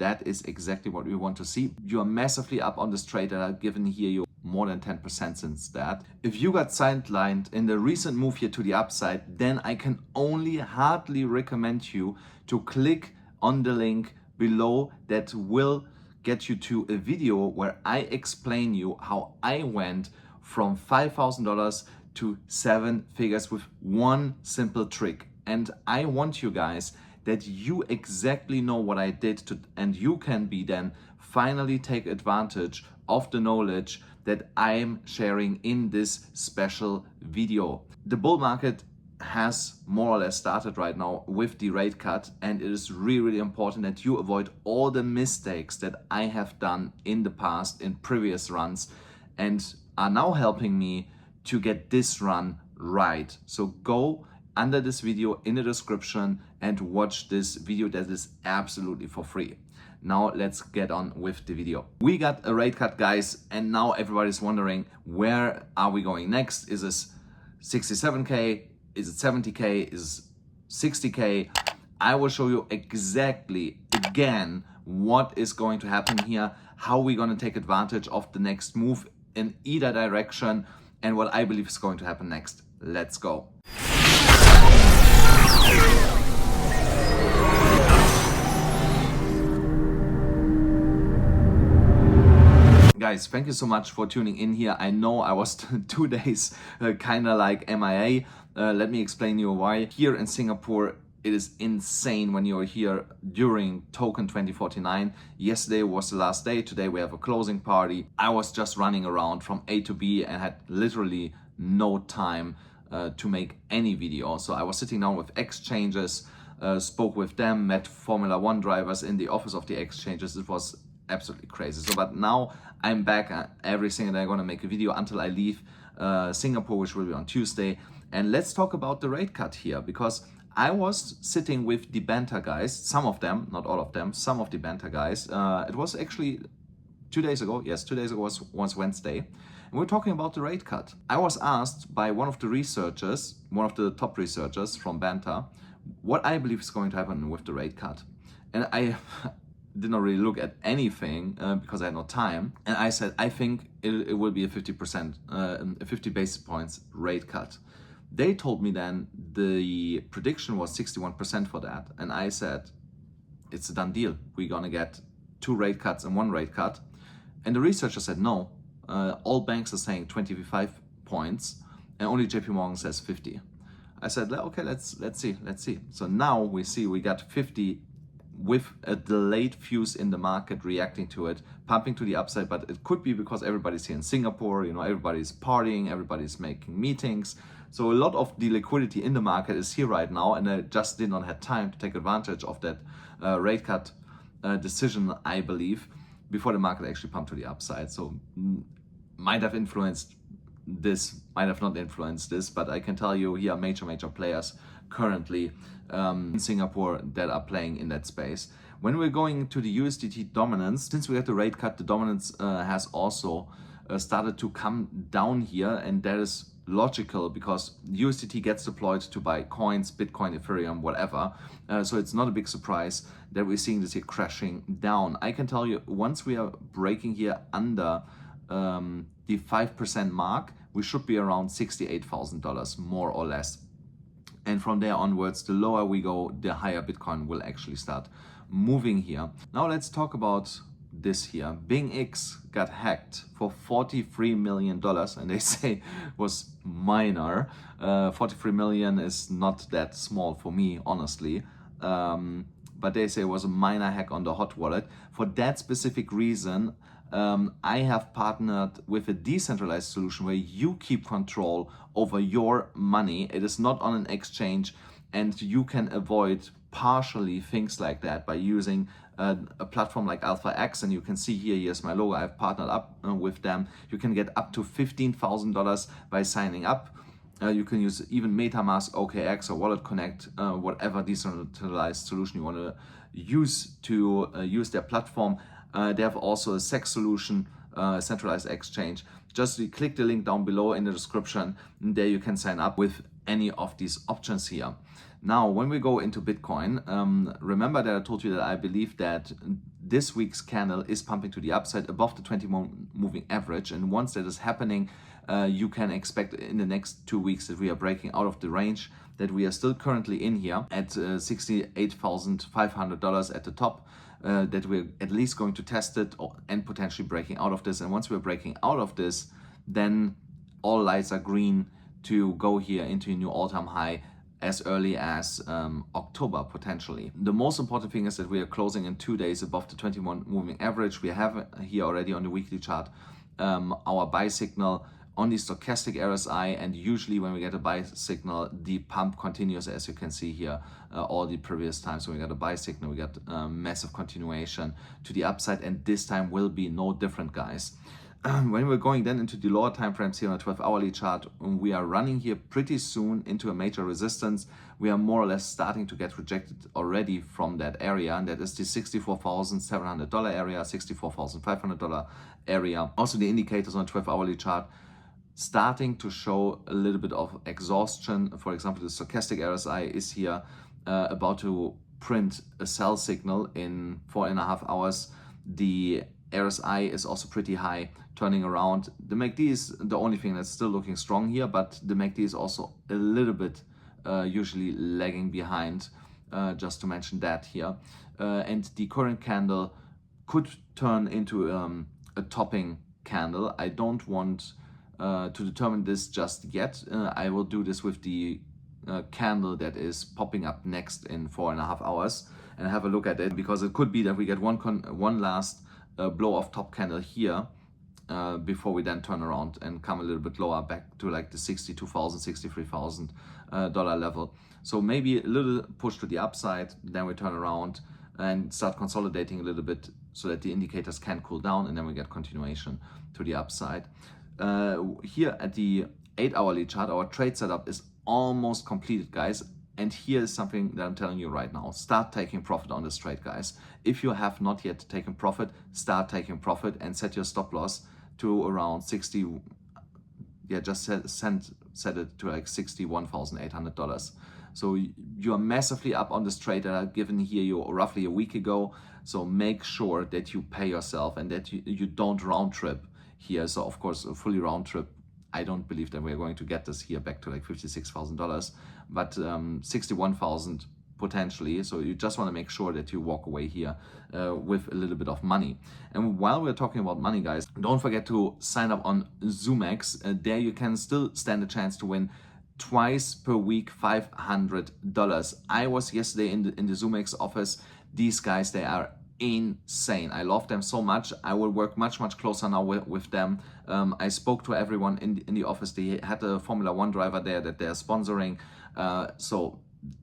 that is exactly what we want to see. You are massively up on this trade that I've given here you more than 10% since that. If you got sidelined in the recent move here to the upside, then I can only hardly recommend you to click on the link below that will get you to a video where I explain you how I went from $5,000 to 7 figures with one simple trick. And I want you guys that you exactly know what I did and you can be then finally take advantage of the knowledge that I'm sharing in this special video. The bull market has more or less started right now with the rate cut, and it is really important that you avoid all the mistakes that I have done in the past in previous runs and are now helping me to get this run right. So go under this video in the description and watch this video that is absolutely for free. Now let's get on with the video. We got a rate cut, guys, and now everybody's wondering, where are we going next? Is this 67K? Is it 70K? Is it 60K? I will show you exactly again what is going to happen here, how we're going to take advantage of the next move in either direction, and what I believe is going to happen next. Let's go. Guys, thank you so much for tuning in here. I know I was 2 days kind of like MIA. Let me explain you why. Here in Singapore, it is insane when you're here during Token 2049. Yesterday was the last day. Today we have a closing party. I was just running around from A to B and had literally no time to make any video. So I was sitting down with exchanges, spoke with them, met Formula 1 drivers in the office of the exchanges. It was absolutely crazy. So, but now I'm back every single day. I'm gonna make a video until I leave Singapore, which will be on Tuesday. And let's talk about the rate cut here, because I was sitting with the banter guys, some of them, not all of them, some of the banter guys. It was actually 2 days ago. Yes, 2 days ago was Wednesday. And we're talking about the rate cut. I was asked by one of the researchers, one of the top researchers from Banter, what I believe is going to happen with the rate cut. And I did not really look at anything because I had no time. And I said, I think it will be a 50 basis points rate cut. They told me then the prediction was 61% for that. And I said, it's a done deal. We're gonna get 2 rate cuts and 1 rate cut. And the researcher said, no, all banks are saying 25 points and only JP Morgan says 50. I said, okay, let's see. So now we see we got 50 with a delayed fuse in the market reacting to it, pumping to the upside, but it could be because everybody's here in Singapore, you know, everybody's partying, everybody's making meetings. So a lot of the liquidity in the market is here right now, and I just did not have time to take advantage of that rate cut decision, I believe, before the market actually pumped to the upside. So might have influenced this, might have not influenced this, but I can tell you here are major players currently in Singapore that are playing in that space. When we're going to the USDT dominance, since we had the rate cut, the dominance has also started to come down here, and that is logical because USDT gets deployed to buy coins, Bitcoin, Ethereum, whatever. So it's not a big surprise that we're seeing this here crashing down. I can tell you, once we are breaking here under the 5% mark, we should be around $68,000 more or less. And from there onwards, the lower we go, the higher Bitcoin will actually start moving here. Now let's talk about this here. BingX got hacked for $43 million, and they say was minor. 43 million is not that small for me, honestly. But they say it was a minor hack on the hot wallet. For that specific reason, I have partnered with a decentralized solution where you keep control over your money. It is not on an exchange, and you can avoid partially things like that by using a platform like AlphaX. And you can see here, here's my logo. I've partnered up with them. You can get up to $15,000 by signing up. You can use even MetaMask, OKX, or Wallet Connect, whatever decentralized solution you want to use their platform. They have also a SEC solution, centralized exchange. Just click the link down below in the description, and there you can sign up with any of these options here. Now, when we go into Bitcoin, remember that I told you that I believe that this week's candle is pumping to the upside above the 20 moving average. And once that is happening, you can expect in the next 2 weeks that we are breaking out of the range that we are still currently in here at $68,500 at the top. That we're at least going to test it and potentially breaking out of this. And once we're breaking out of this, then all lights are green to go here into a new all-time high as early as October potentially. The most important thing is that we are closing in 2 days above the 21 moving average. We have here already on the weekly chart our buy signal on the stochastic RSI, and usually when we get a buy signal, the pump continues, as you can see here. All the previous times when we got a buy signal, we got massive continuation to the upside, and this time will be no different, guys. When we're going then into the lower time frames here on a 12-hourly chart, we are running here pretty soon into a major resistance. We are more or less starting to get rejected already from that area, and that is the $64,700 area, $64,500 area. Also the indicators on a 12-hourly chart starting to show a little bit of exhaustion. For example, the stochastic RSI is here about to print a sell signal in 4.5 hours. The RSI is also pretty high, turning around. The MACD is the only thing that's still looking strong here, but the MACD is also a little bit usually lagging behind, just to mention that here. And the current candle could turn into a topping candle. I don't want to determine this just yet. I will do this with the candle that is popping up next in 4.5 hours and have a look at it, because it could be that we get one last blow off top candle here before we then turn around and come a little bit lower back to like the $62,000, $63,000 level. So maybe a little push to the upside, then we turn around and start consolidating a little bit so that the indicators can cool down, and then we get continuation to the upside. Here at the 8-hourly chart, our trade setup is almost completed, guys. And here is something that I'm telling you right now. Start taking profit on this trade, guys. If you have not yet taken profit, start taking profit and set your stop loss to around 60. Yeah, just set it to like $61,800. So you are massively up on this trade that I've given here you roughly a week ago. So make sure that you pay yourself and that you don't round trip here. So of course, a fully round trip, I don't believe that we're going to get this here back to like $56,000, but 61,000 potentially. So you just want to make sure that you walk away here with a little bit of money. And while we're talking about money, guys, don't forget to sign up on ZoomX. There you can still stand a chance to win twice per week $500. I was yesterday in the ZoomX office. These guys, they are insane. I love them so much. I will work much closer now with them. I spoke to everyone in the office. They had a Formula 1 driver there that they're sponsoring. So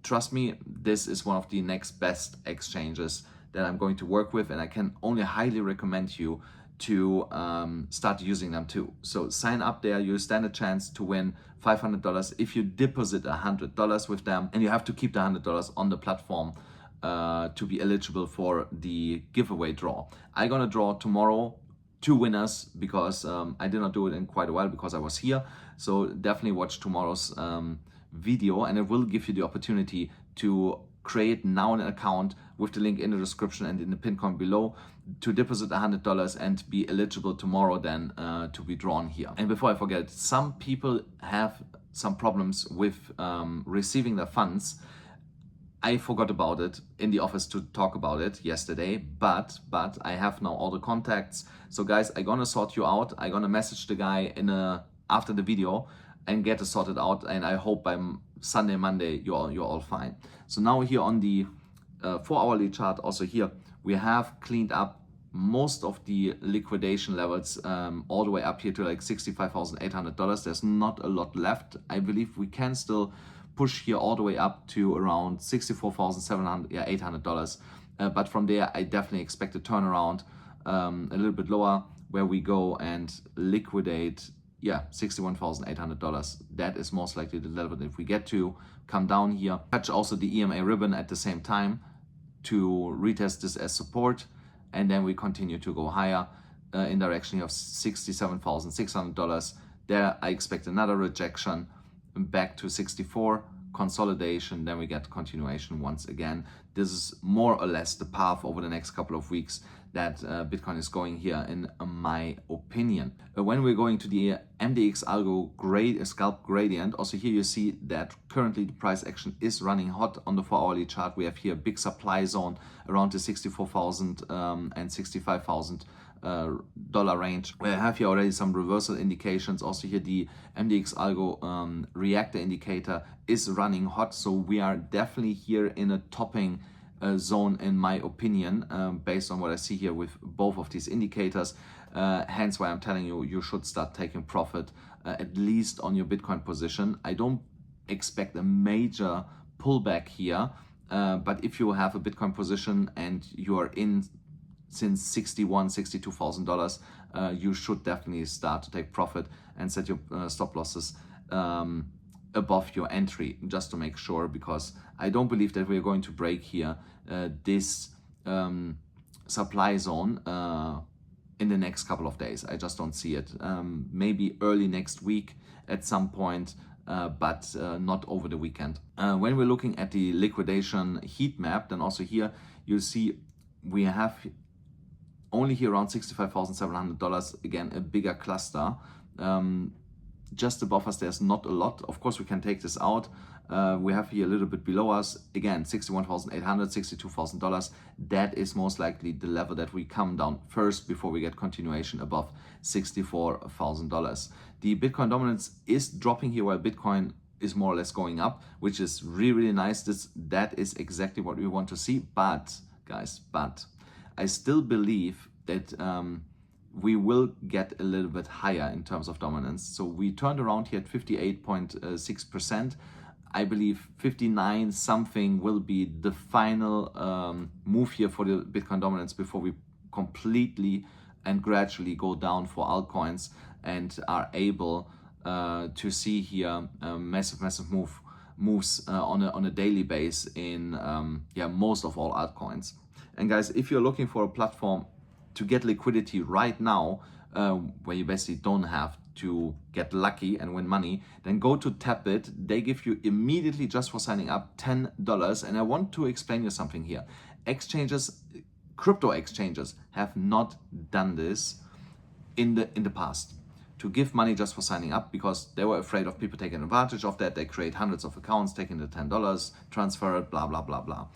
trust me, this is one of the next best exchanges that I'm going to work with, and I can only highly recommend you to start using them too. So sign up there. You stand a chance to win $500 if you deposit $100 with them, and you have to keep the $100 on the platform to be eligible for the giveaway draw. I'm gonna draw tomorrow 2 winners because I did not do it in quite a while because I was here. So definitely watch tomorrow's video, and it will give you the opportunity to create now an account with the link in the description and in the pinned comment below to deposit $100 and be eligible tomorrow then to be drawn here. And before I forget, some people have some problems with receiving their funds. I forgot about it in the office to talk about it yesterday, but I have now all the contacts. So guys, I'm gonna sort you out. I'm gonna message the guy after the video and get it sorted out, and I hope by Sunday, Monday, you're all fine. So now here on the 4-hourly chart, also here, we have cleaned up most of the liquidation levels all the way up here to like $65,800. There's not a lot left. I believe we can still push here all the way up to around $64,800. But from there, I definitely expect a turnaround a little bit lower where we go and liquidate, $61,800. That is most likely the level that if we get to come down here, touch also the EMA ribbon at the same time to retest this as support, and then we continue to go higher in direction of $67,600. There I expect another rejection back to 64, consolidation, then we get continuation once again. This is more or less the path over the next couple of weeks that Bitcoin is going here, in my opinion. When we're going to the MDX algo scalp gradient, also here you see that currently the price action is running hot on the 4-hourly chart. We have here a big supply zone around the 64,000 and 65,000 dollar range. We have here already some reversal indications. Also here the MDX algo reactor indicator is running hot, so we are definitely here in a topping zone, in my opinion, based on what I see here with both of these indicators. Hence why I'm telling you, you should start taking profit at least on your Bitcoin position. I don't expect a major pullback here, but if you have a Bitcoin position and you are in since $62,000, you should definitely start to take profit and set your stop losses above your entry, just to make sure, because I don't believe that we're going to break here this supply zone in the next couple of days. I just don't see it. Maybe early next week at some point, but not over the weekend. When we're looking at the liquidation heat map, then also here you see we have only here around $65,700, again a bigger cluster. Just above us there's not a lot. Of course we can take this out. We have here a little bit below us, again $61,800, $62,000. That is most likely the level that we come down first before we get continuation above $64,000. The Bitcoin dominance is dropping here while Bitcoin is more or less going up, which is really nice. That is exactly what we want to see. But guys, I still believe that we will get a little bit higher in terms of dominance. So we turned around here at 58.6%. I believe 59 something will be the final move here for the Bitcoin dominance before we completely and gradually go down for altcoins and are able to see here massive moves on a daily base in most of all altcoins. And guys, if you're looking for a platform to get liquidity right now, where you basically don't have to get lucky and win money, then go to Tapbit. They give you immediately, just for signing up, $10. And I want to explain you something here. Crypto exchanges have not done this in the past, to give money just for signing up, because they were afraid of people taking advantage of that. They create hundreds of accounts, taking the $10, transfer it, blah, blah, blah, blah.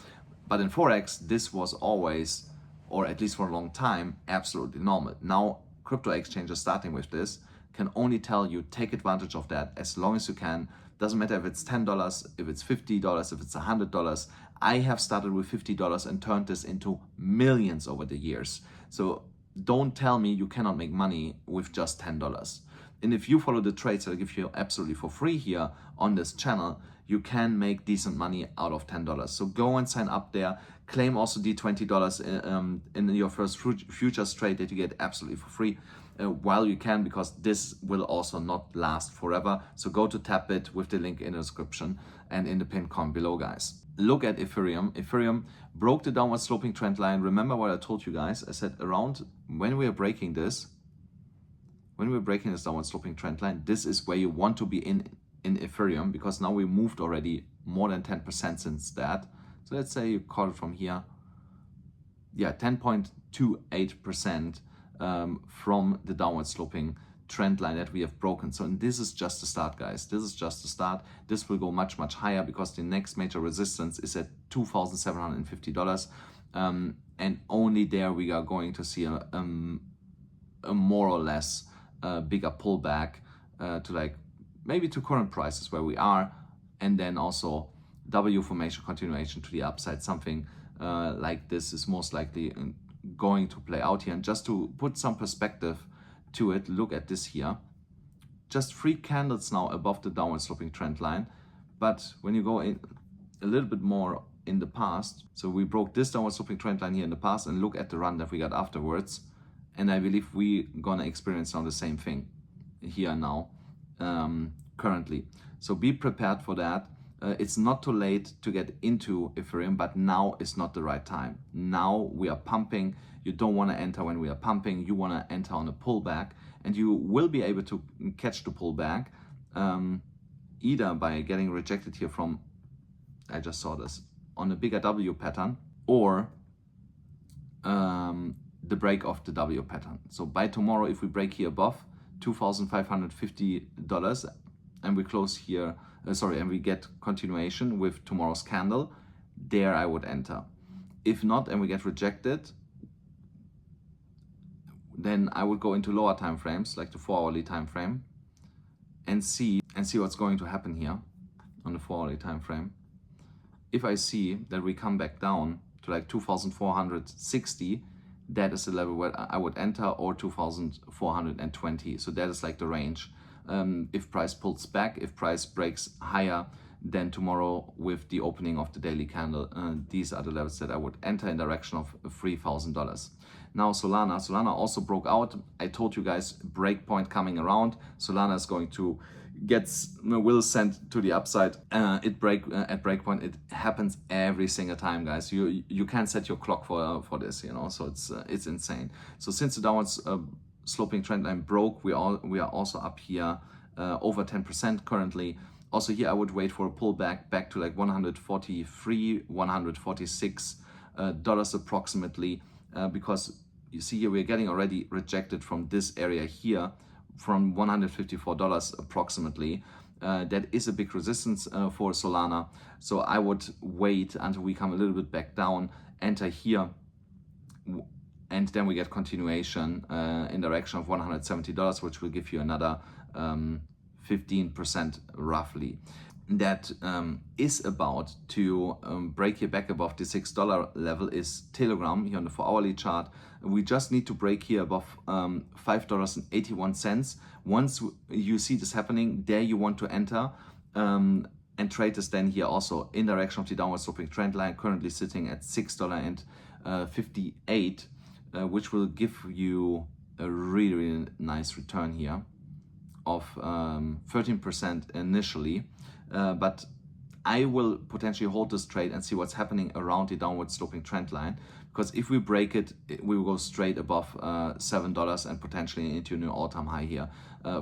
But in Forex, this was always, or at least for a long time, absolutely normal. Now, crypto exchanges, starting with this, can only tell you take advantage of that as long as you can. Doesn't matter if it's $10, if it's $50, if it's $100. I have started with $50 and turned this into millions over the years. So don't tell me you cannot make money with just $10. And if you follow the trades that I give you absolutely for free here on this channel, you can make decent money out of $10. So go and sign up there. Claim also the $20 in your first futures trade that you get absolutely for free while you can, because this will also not last forever. So go to Tapbit with the link in the description and in the pinned comment below, guys. Look at Ethereum. Ethereum broke the downward sloping trend line. Remember what I told you guys? I said around when we are breaking this, downward sloping trend line, this is where you want to be in Ethereum, because now we moved already more than 10% since that. So let's say you call it from here, 10.28% from the downward sloping trend line that we have broken. So, and this is just the start, guys. This is just the start. This will go much higher, because the next major resistance is at $2,750, and only there we are going to see a more or less bigger pullback to like maybe to current prices where we are, and then also W formation continuation to the upside. Something like this is most likely going to play out here. And just to put some perspective to it, look at this here. Just 3 candles now above the downward sloping trend line. But when you go in a little bit more in the past, so we broke this downward sloping trend line here in the past, and look at the run that we got afterwards. And I believe we're gonna experience now the same thing here now, currently. So be prepared for that. It's not too late to get into Ethereum, but now is not the right time. Now we are pumping. You don't want to enter when we are pumping. You want to enter on a pullback, and you will be able to catch the pullback either by getting rejected here from I just saw this, on a bigger W pattern, or the break of the W pattern. So by tomorrow, if we break here above $2,550 and we close here, and we get continuation with tomorrow's candle, there I would enter. If not, and we get rejected, then I would go into lower time frames, like the 4-hourly time frame, and see what's going to happen here on the 4-hourly time frame. If I see that we come back down to like 2,460, that is the level where I would enter, or 2,420. So that is like the range. If price pulls back, if price breaks higher than tomorrow with the opening of the daily candle, these are the levels that I would enter in direction of $3,000. Now Solana also broke out. I told you guys, breakpoint coming around. Solana is going to will send to the upside. At breakpoint. It happens every single time, guys. You can't set your clock for this, you know. So it's insane. So since the downwards sloping trend line broke, we are also up here over 10% currently. Also here I would wait for a pullback back to like 143, 146 dollars approximately, because you see here we're getting already rejected from this area here, from $154 approximately. That is a big resistance for Solana. So I would wait until we come a little bit back down, enter here, and then we get continuation in direction of $170, which will give you another 15% roughly. That is about to break here back above the $6 level is Telegram here on the 4-hourly chart. We just need to break here above $5.81. Once you see this happening, there you want to enter and trade this then here also in direction of the downward sloping trend line, currently sitting at $6.58, which will give you a really, really nice return here of 13% initially. But I will potentially hold this trade and see what's happening around the downward sloping trend line, because if we break it, we will go straight above $7 and potentially into a new all-time high here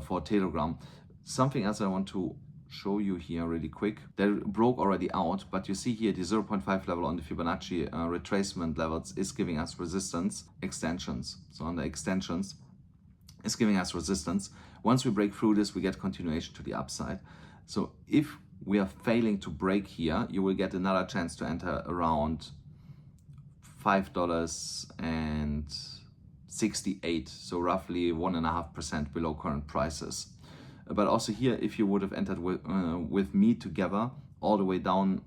for Telegram. Something else I want to show you here really quick, that broke already out, but you see here the 0.5 level on the Fibonacci retracement levels is giving us resistance extensions. So on the extensions is giving us resistance. Once we break through this, we get continuation to the upside. So if we are failing to break here, you will get another chance to enter around $5.68, so roughly 1.5% below current prices. But also here, if you would have entered with me together all the way down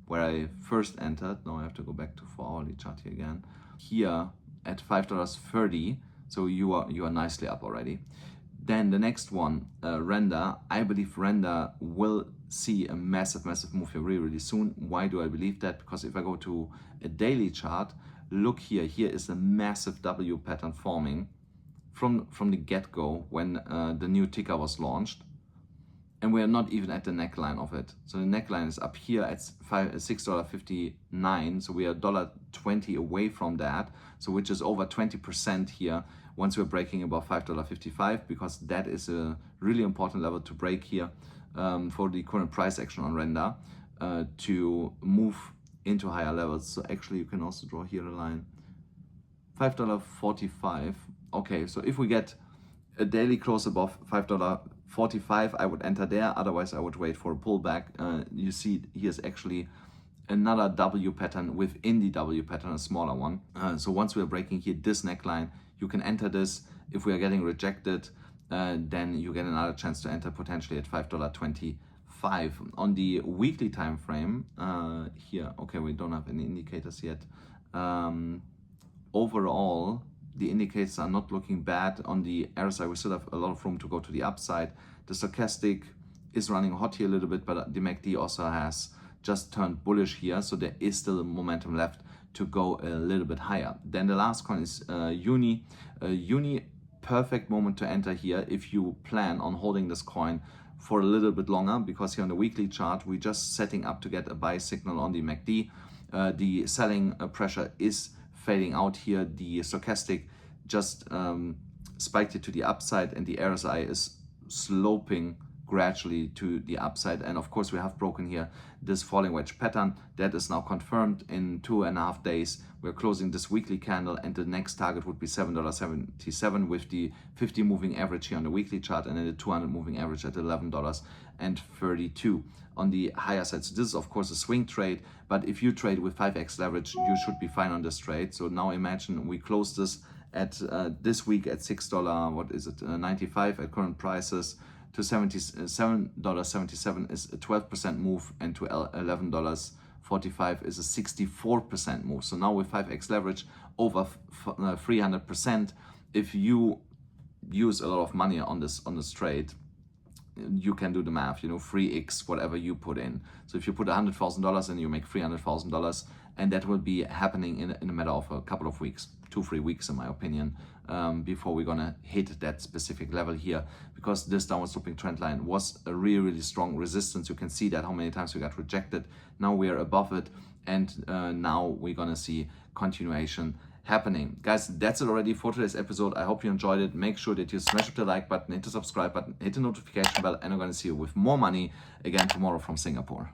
where I first entered, now I have to go back to 4-hourly chart here again, here at $5.30, so you are nicely up already. Then the next one, Render. I believe Render will see a massive move here really, really soon. Why do I believe that? Because if I go to a daily chart, look here. Here is a massive W pattern forming from the get-go when the new ticker was launched. And we are not even at the neckline of it. So the neckline is up here at $6.59. So we are $1.20 away from that. So which is over 20% here once we're breaking above $5.55, because that is a really important level to break here for the current price action on Render to move into higher levels. So actually you can also draw here a line, $5.45. Okay, so if we get a daily close above $5.45, I would enter there. Otherwise, I would wait for a pullback. You see, here's actually another W pattern within the W pattern, a smaller one. So once we are breaking here this neckline, you can enter this. If we are getting rejected, then you get another chance to enter potentially at $5.25. On the weekly time frame, here, okay, we don't have any indicators yet. Overall, the indicators are not looking bad. On the RSI, we still have a lot of room to go to the upside. The stochastic is running hot here a little bit, but the MACD also has just turned bullish here, so there is still momentum left to go a little bit higher. Then the last coin is Uni. Uni, perfect moment to enter here if you plan on holding this coin for a little bit longer, because here on the weekly chart, we're just setting up to get a buy signal on the MACD. The selling pressure is fading out here. The stochastic just spiked it to the upside, and the RSI is sloping gradually to the upside. And of course we have broken here this falling wedge pattern that is now confirmed in 2.5 days. We're closing this weekly candle, and the next target would be $7.77 with the 50 moving average here on the weekly chart, and then the 200 moving average at $11.32 on the higher side. So this is of course a swing trade, but if you trade with 5x leverage, you should be fine on this trade. So now imagine we close this at this week at $6, what is it, 95 at current prices, to $7.77 is a 12% move, and to $11.45 is a 64% move. So now with 5x leverage over 300%, if you use a lot of money on this trade, you can do the math, 3x whatever you put in. So if you put $100,000 in, you make $300,000, and that will be happening in a matter of a couple of weeks, 2-3 weeks in my opinion, before we're gonna hit that specific level here, because this downward sloping trend line was a really strong resistance. You can see that how many times we got rejected. Now we are above it, and now we're gonna see continuation happening. Guys, that's it already for today's episode. I hope you enjoyed it. Make sure that you smash up the like button, hit the subscribe button, hit the notification bell, and I'm gonna see you with more money again tomorrow from Singapore.